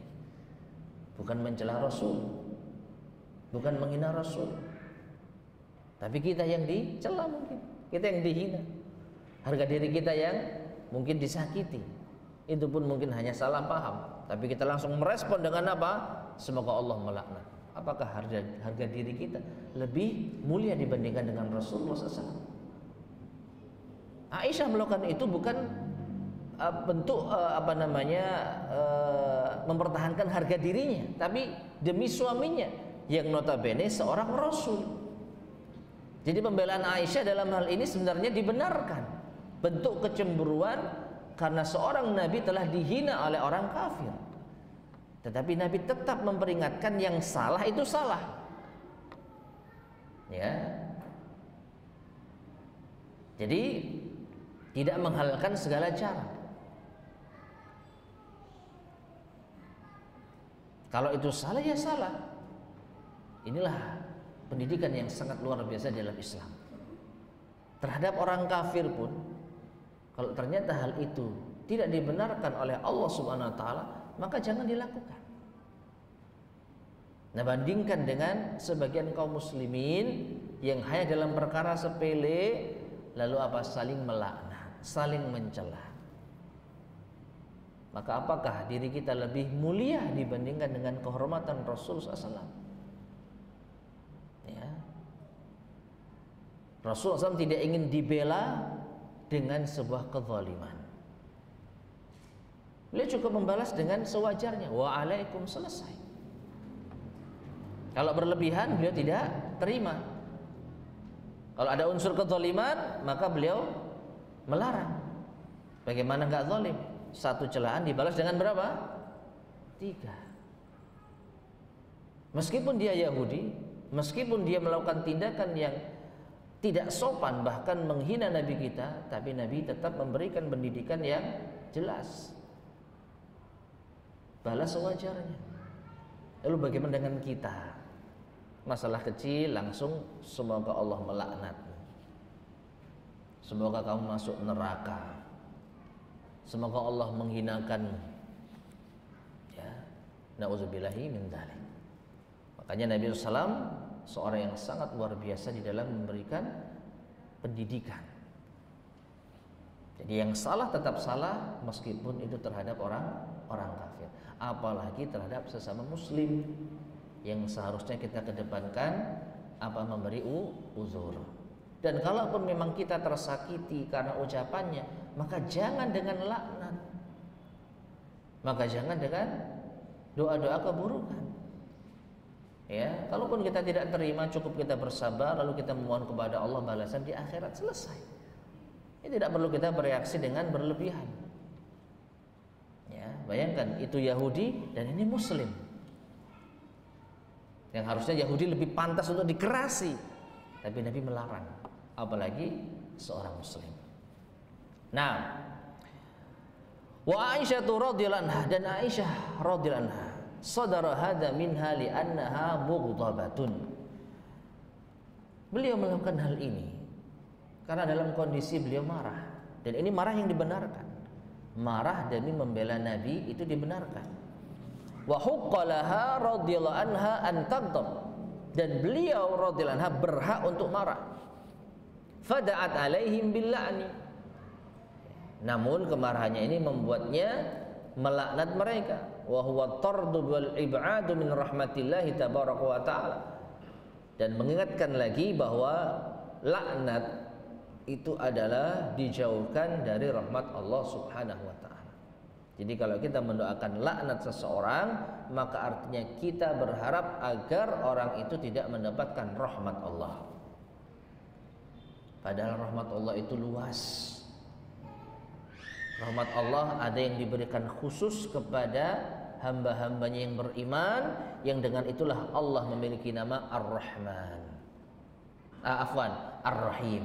bukan mencela Rasul, bukan menghina Rasul. Tapi kita yang dicela mungkin, kita yang dihina. Harga diri kita yang mungkin disakiti. Itu pun mungkin hanya salah paham, tapi kita langsung merespon dengan apa? Semoga Allah melaknat. Apakah harga diri kita lebih mulia dibandingkan dengan Rasulullah SAW? Aisyah melakukan itu bukan bentuk mempertahankan harga dirinya, tapi demi suaminya yang notabene seorang Rasul. Jadi pembelaan Aisyah dalam hal ini sebenarnya dibenarkan. Bentuk kecemburuan karena seorang Nabi telah dihina oleh orang kafir. Tetapi Nabi tetap memperingatkan yang salah itu salah. Ya. Jadi tidak menghalalkan segala cara. Kalau itu salah ya salah. Inilah pendidikan yang sangat luar biasa dalam Islam. Terhadap orang kafir pun, kalau ternyata hal itu tidak dibenarkan oleh Allah Subhanahu wa taala, maka jangan dilakukan. Nah, bandingkan dengan sebagian kaum muslimin yang hanya dalam perkara sepele lalu saling melaknat, saling mencela. Maka apakah diri kita lebih mulia dibandingkan dengan kehormatan Rasul SAW? Ya. Rasul SAW tidak ingin dibela dengan sebuah kezaliman. Beliau cukup membalas dengan sewajarnya. Wa'alaikum, selesai. Kalau berlebihan beliau tidak terima. Kalau ada unsur kezaliman maka beliau melarang. Bagaimana enggak zalim? Satu celaan dibalas dengan berapa? 3. Meskipun dia Yahudi, meskipun dia melakukan tindakan yang tidak sopan bahkan menghina Nabi kita, tapi Nabi tetap memberikan pendidikan yang jelas. Balas sewajarnya. Lalu bagaimana dengan kita? Masalah kecil langsung semoga Allah melaknatmu, semoga kamu masuk neraka, semoga Allah menghinakanmu. Ya, na'udzubillahi min dzalik. Makanya Nabi SAW seorang yang sangat luar biasa di dalam memberikan pendidikan. Jadi yang salah tetap salah meskipun itu terhadap orang kafir, apalagi terhadap sesama muslim yang seharusnya kita kedepankan memberi uzur. Dan kalaupun memang kita tersakiti karena ucapannya, maka jangan dengan laknat, maka jangan dengan doa-doa keburukan. Ya, kalaupun kita tidak terima, cukup kita bersabar lalu kita memohon kepada Allah balasan di akhirat, selesai. Ini tidak perlu kita bereaksi dengan berlebihan. Ya, bayangkan itu Yahudi dan ini Muslim. Yang harusnya Yahudi lebih pantas untuk dikerasi, tapi Nabi melarang, apalagi seorang Muslim. Nah, wa Aisyah radhiyallahu anha, dan Aisyah radhiyallahu anha sadara hadza minha li'annaha mughdabatun. Beliau melakukan hal ini karena dalam kondisi beliau marah, dan ini marah yang dibenarkan. Marah demi membela Nabi itu dibenarkan. Wa huqqalaha radhiyallahu anha an taghdab, dan beliau radhiyallahu anha berhak untuk marah. Fada'at alaihim bil la'ni, namun kemarahannya ini membuatnya melaknat mereka. Wa huwa tardu wal ib'adu min rahmatillahi tabaraka wa ta'ala, dan mengingatkan lagi bahwa laknat itu adalah dijauhkan dari rahmat Allah Subhanahu wa ta'ala. Jadi kalau kita mendoakan laknat seseorang, maka artinya kita berharap agar orang itu tidak mendapatkan rahmat Allah. Padahal rahmat Allah itu luas. Rahmat Allah ada yang diberikan khusus kepada hamba-hambanya yang beriman, yang dengan itulah Allah memiliki nama Ar-Rahman. Ar-Rahim.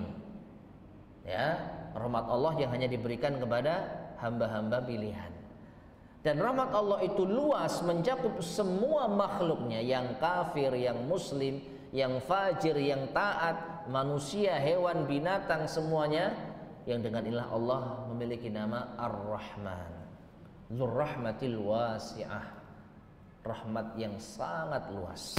Ya, rahmat Allah yang hanya diberikan kepada hamba-hamba pilihan. Dan rahmat Allah itu luas, mencakup semua makhluknya, yang kafir, yang muslim, yang fajir, yang taat, manusia, hewan, binatang, semuanya, yang dengan ilah Allah memiliki nama Ar-Rahman, Dzur Rahmatil Wasi'ah. rahmat yang sangat luas.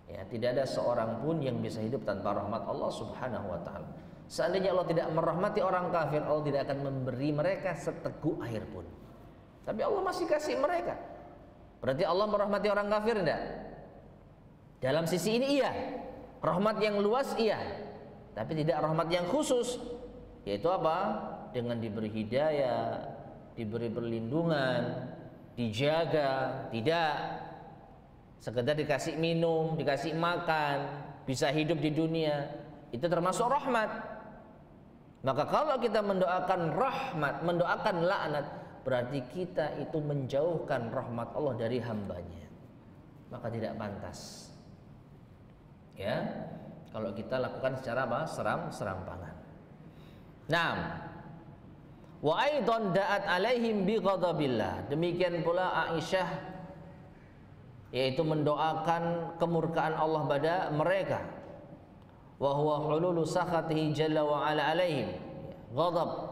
Ya, tidak ada seorang pun yang bisa hidup tanpa rahmat Allah Subhanahu wa taala. Seandainya Allah tidak merahmati orang kafir, Allah tidak akan memberi mereka seteguk air pun. Tapi Allah masih kasih mereka. Berarti Allah merahmati orang kafir enggak? Dalam sisi ini iya. Rahmat yang luas iya. Tapi tidak rahmat yang khusus. Yaitu apa? Dengan diberi hidayah, diberi perlindungan, dijaga, tidak sekedar dikasih minum, dikasih makan, bisa hidup di dunia, itu termasuk rahmat. Maka kalau kita mendoakan rahmat, mendoakan laknat, berarti kita itu menjauhkan rahmat Allah dari hambanya. Maka tidak pantas. Ya, kalau kita lakukan secara apa? Serampangan. Nah, wa aidan da'at alaihim bi ghadabillah. Demikian pula Aisyah, yaitu mendoakan kemurkaan Allah pada mereka. Wa huwa hululu sakhatihi jalla wa ala alaihim. Ghadab,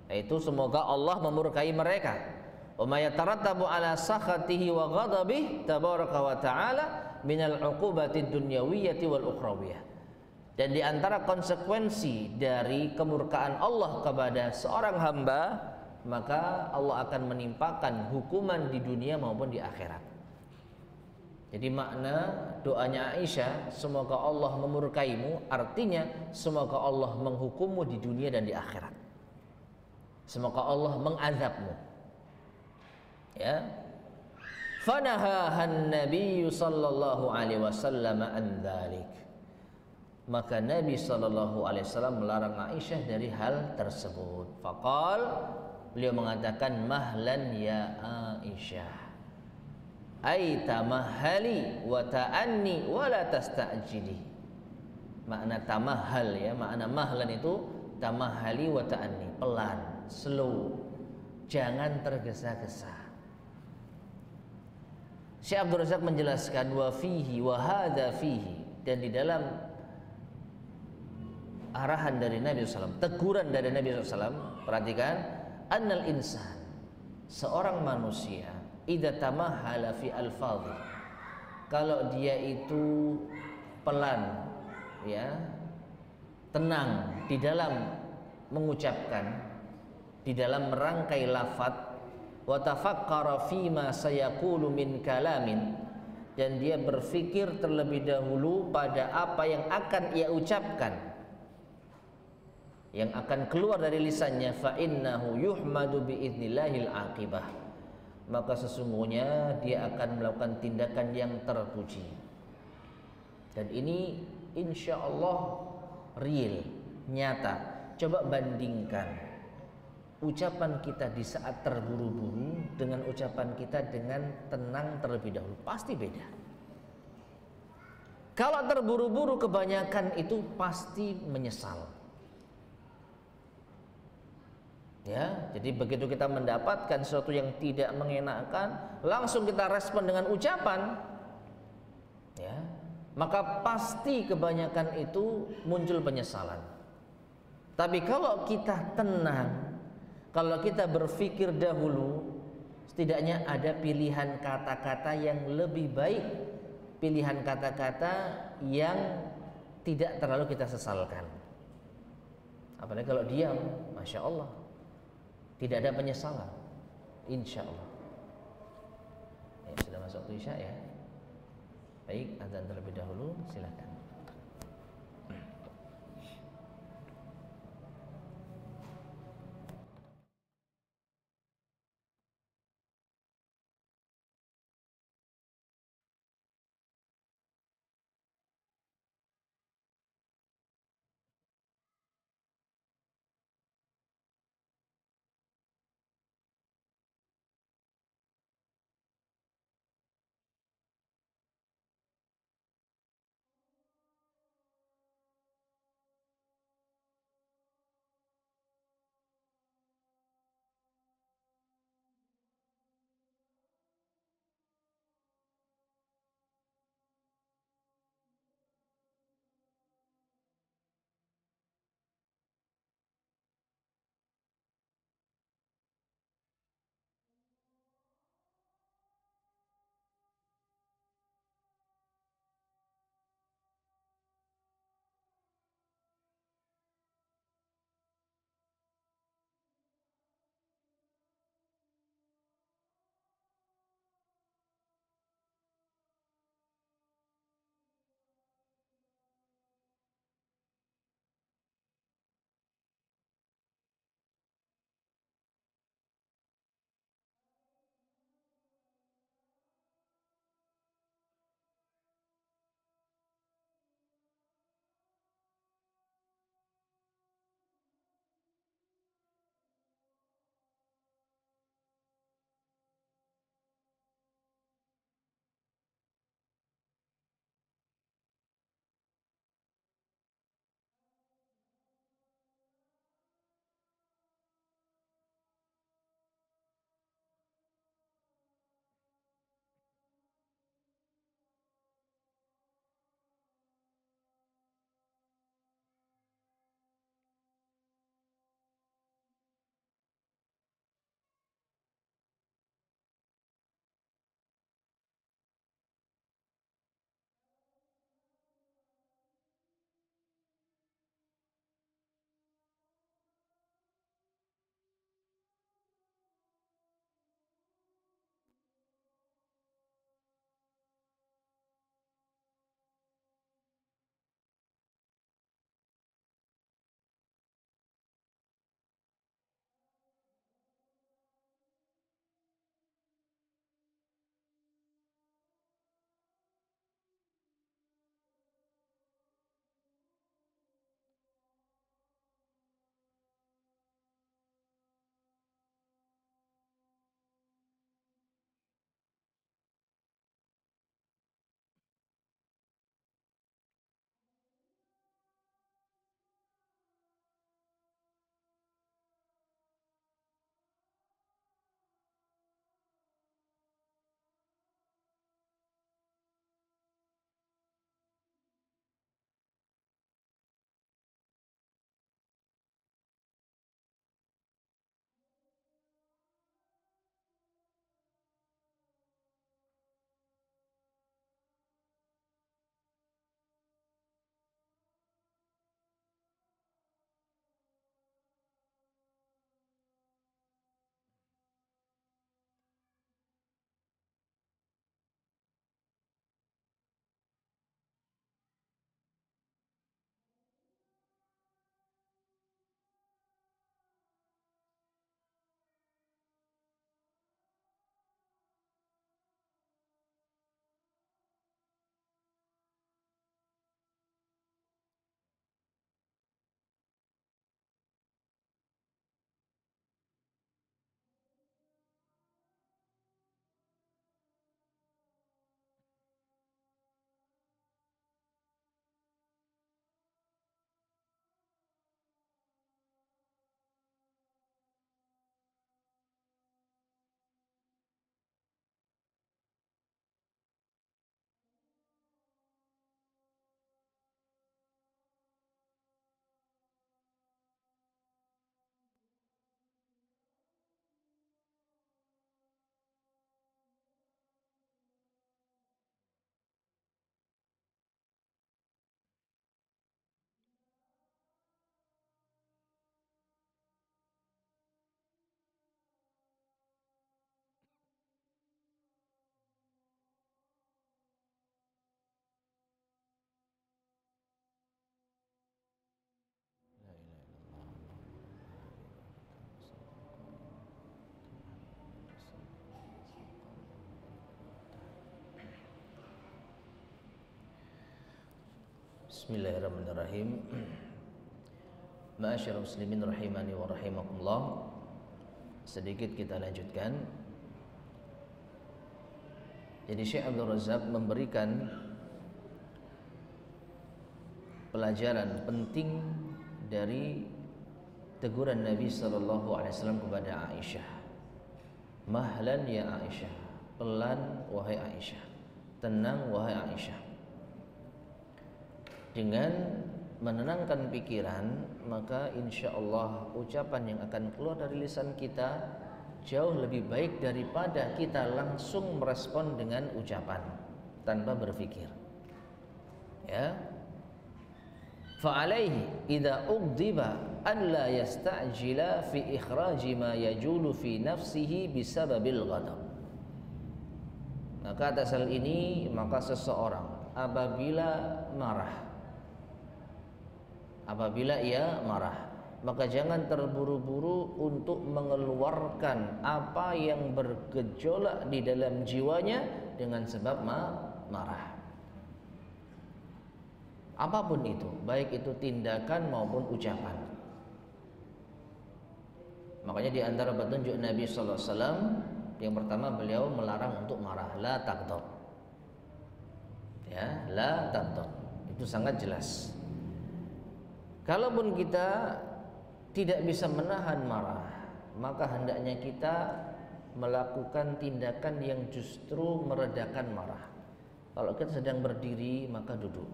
yaitu semoga Allah memurkai mereka. Wa ma yatarattabu ala sakhatihi wa ghadabihi tabaraka wa ta'ala minal uqubati dunyawiyyati wal ukhrawiyah. Dan di antara konsekuensi dari kemurkaan Allah kepada seorang hamba, maka Allah akan menimpakan hukuman di dunia maupun di akhirat. Jadi makna doanya Aisyah, semoga Allah memurkaimu, artinya semoga Allah menghukummu di dunia dan di akhirat. Semoga Allah mengazabmu. Ya. Fanahahan Nabi sallallahu alaihi wasallam an dzalik. Maka Nabi sallallahu alaihi wasallam melarang Aisyah dari hal tersebut. Faqal, beliau mengatakan, mahlan ya Aisyah, ay tamahali wa ta'anni wa la tasta'jili. Makna tamahal ya, makna mahlan itu tamahali wa ta'anni, pelan, slow, jangan tergesa-gesa. Syekh Abdul Razak menjelaskan wa fihi wa hadza fihi, dan di dalam arahan dari Nabi SAW, teguran dari Nabi SAW, perhatikan, annal insan, seorang manusia, idza tamahala fi alfadhi, kalau dia itu pelan ya, tenang di dalam mengucapkan, di dalam merangkai lafaz, wa tafakkara fima sayaqulu min kalamin, dan dia berfikir terlebih dahulu pada apa yang akan ia ucapkan, yang akan keluar dari lisannya, fa innahu yuhmadu bi idznillahil aqibah, maka sesungguhnya dia akan melakukan tindakan yang terpuji. Dan ini insya Allah real, nyata. Coba bandingkan ucapan kita di saat terburu-buru dengan ucapan kita dengan tenang terlebih dahulu, pasti beda. Kalau terburu-buru kebanyakan itu pasti menyesal. Ya, jadi begitu kita mendapatkan sesuatu yang tidak mengenakan, langsung kita respon dengan ucapan, ya, maka pasti kebanyakan itu muncul penyesalan. Tapi kalau kita tenang, kalau kita berpikir dahulu, setidaknya ada pilihan kata-kata yang lebih baik, pilihan kata-kata yang tidak terlalu kita sesalkan. Apalagi kalau diam, Masya Allah, tidak ada penyesalan, insya Allah. Ya, sudah masuk waktu Isya ya. Baik, azan terlebih dahulu, silakan. Bismillahirrahmanirrahim. Ma'asyiral muslimin rahimani wa rahimakumullah. Sedikit kita lanjutkan. Jadi Syekh Abdul Razak memberikan pelajaran penting dari teguran Nabi sallallahu alaihi wasallam kepada Aisyah. Mahlan ya Aisyah, pelan wahai Aisyah, tenang wahai Aisyah. Dengan menenangkan pikiran, maka insya Allah ucapan yang akan keluar dari lisan kita jauh lebih baik daripada kita langsung merespon dengan ucapan tanpa berpikir. Ya. Fa'alaihi idza ughdiba an la yasta'jila fi ikhraji ma yajulu fi nafsihi bisababil ghadab. Maka atas hal ini, maka seseorang apabila ia marah, maka jangan terburu-buru untuk mengeluarkan apa yang bergejolak di dalam jiwanya dengan sebab marah. Apapun itu, baik itu tindakan maupun ucapan. Makanya di antara petunjuk Nabi sallallahu alaihi wasallam yang pertama, beliau melarang untuk marah, la taghdab. Ya, la taghdab. Itu sangat jelas. Kalaupun kita tidak bisa menahan marah, maka hendaknya kita melakukan tindakan yang justru meredakan marah. Kalau kita sedang berdiri, maka duduk.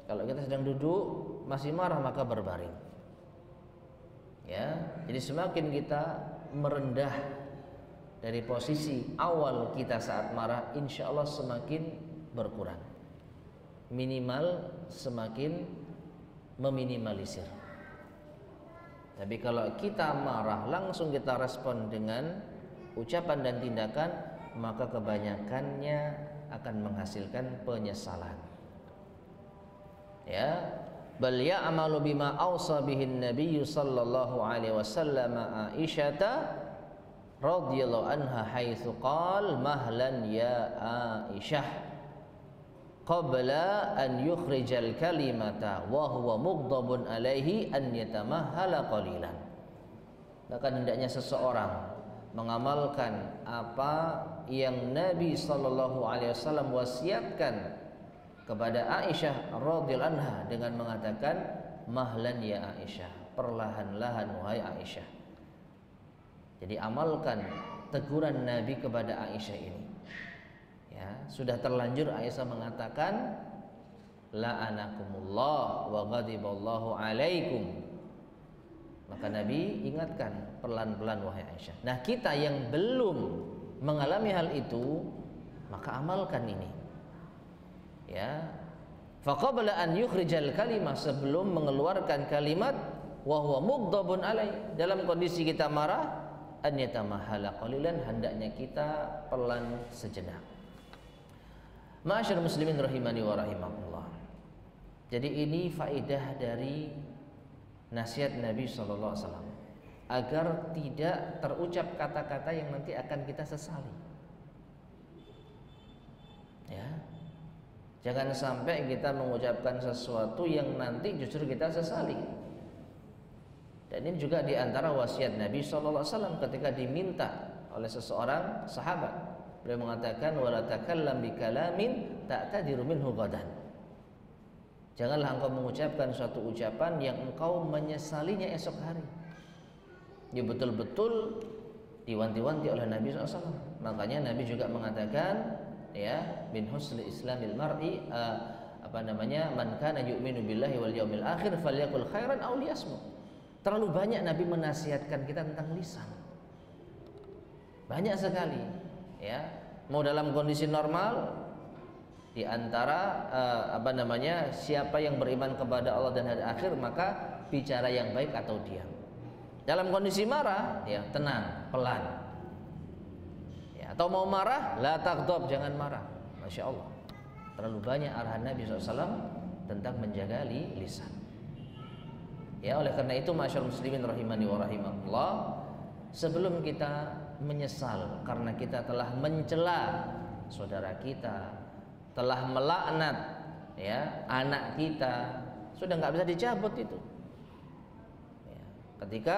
Kalau kita sedang duduk masih marah, maka berbaring. Ya, jadi semakin kita merendah dari posisi awal kita saat marah, insya Allah semakin berkurang. Minimal semakin meminimalisir. Tapi kalau kita marah langsung kita respon dengan ucapan dan tindakan, maka kebanyakannya akan menghasilkan penyesalan. Ya, bal ya'malu bima awsa bihin nabiyyu sallallahu alaihi wasallam Aisyata radhiyallahu anha haitsu qala mahlan ya Aisyah qabla an yukhrijal kalimata wa huwa mughdabun alaihi an yatamahhala qalilan. Maka hendaknya seseorang mengamalkan apa yang Nabi sallallahu alaihi wasallam wasiatkan kepada Aisyah radhiyallahu anha dengan mengatakan mahlan ya Aisyah, perlahan-lahan wahai Aisyah. Jadi amalkan teguran Nabi kepada Aisyah ini. Ya, sudah terlanjur Aisyah mengatakan la'anakumullah wa ghadiballahu alaikum. Maka Nabi ingatkan pelan-pelan wahai Aisyah. Nah, kita yang belum mengalami hal itu, maka amalkan ini. Ya, faqabla an yukhrijal kalimah, sebelum mengeluarkan kalimat wa huwa mughdabun alai, dalam kondisi kita marah, an yatamahala qalilan, hendaknya kita pelan sejenak. Ma'asyiral muslimin rahimani wa rahimakumullah. Jadi ini faedah dari nasihat Nabi sallallahu alaihi wasallam agar tidak terucap kata-kata yang nanti akan kita sesali. Ya. Jangan sampai kita mengucapkan sesuatu yang nanti justru kita sesali. Dan ini juga diantara wasiat Nabi SAW ketika diminta oleh seseorang sahabat. Beliau mengatakan wala takallam bikalamin ta'tadiru minhu ghadan. Janganlah engkau mengucapkan suatu ucapan yang engkau menyesalinya esok hari. Ini betul-betul diwanti-wanti oleh Nabi SAW. Makanya Nabi juga mengatakan, ya, min husni islamil mar'i man kana yu'minu billahi wal yaumil akhir falyakul khairan aw liyasmut. Terlalu banyak Nabi menasihatkan kita tentang lisan. Banyak sekali, ya. Mau dalam kondisi normal, di antara siapa yang beriman kepada Allah dan hari akhir, maka bicara yang baik atau diam. Dalam kondisi marah, ya tenang, pelan. Atau mau marah, la taghdab, jangan marah. Masya Allah, terlalu banyak arahan Nabi SAW tentang menjaga lisan. Ya, oleh karena itu masyaallah muslimin rahimani wa rahimakumullah, sebelum kita menyesal karena kita telah mencela saudara kita, telah melaknat ya, anak kita sudah nggak bisa dicabut itu. Ya, ketika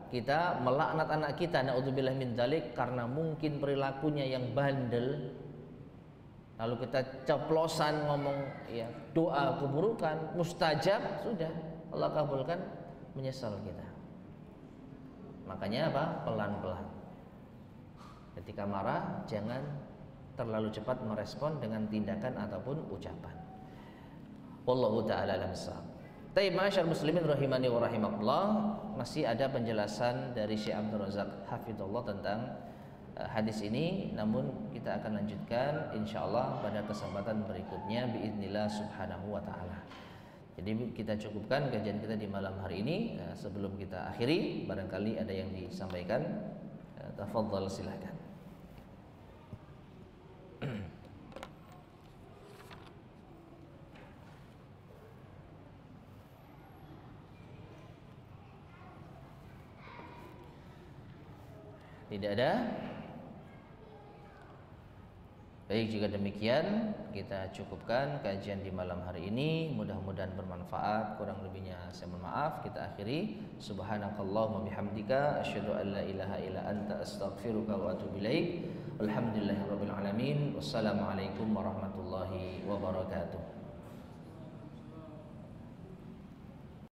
kita melaknat anak kita, naudzubillah min dzalik, karena mungkin perilakunya yang bandel, lalu kita ceplosan ngomong ya doa keburukan mustajab, sudah Allah kabulkan, menyesal kita. Makanya apa? Pelan-pelan. Ketika marah jangan terlalu cepat merespon dengan tindakan ataupun ucapan. Wallahu taala alam bissawab. Taib ma'asyar muslimin rahimani wa rahimakumullah, masih ada penjelasan dari Syekh Abdul Razak hafizallah tentang hadis ini, namun kita akan lanjutkan insyaallah pada kesempatan berikutnya biiznillah subhanahu wa taala. Jadi kita cukupkan kajian kita di malam hari ini. Sebelum kita akhiri, barangkali ada yang disampaikan, tafadhal silakan. Tidak ada? Baik, jika demikian kita cukupkan kajian di malam hari ini. Mudah-mudahan bermanfaat. Kurang lebihnya saya mohon maaf. Kita akhiri. Subhanakallahumma bihamdika asyhadu an la ilaha illa anta astaghfiruka wa atubu ilaik. Alhamdulillahirabbil alamin. Wassalamualaikum warahmatullahi wabarakatuh.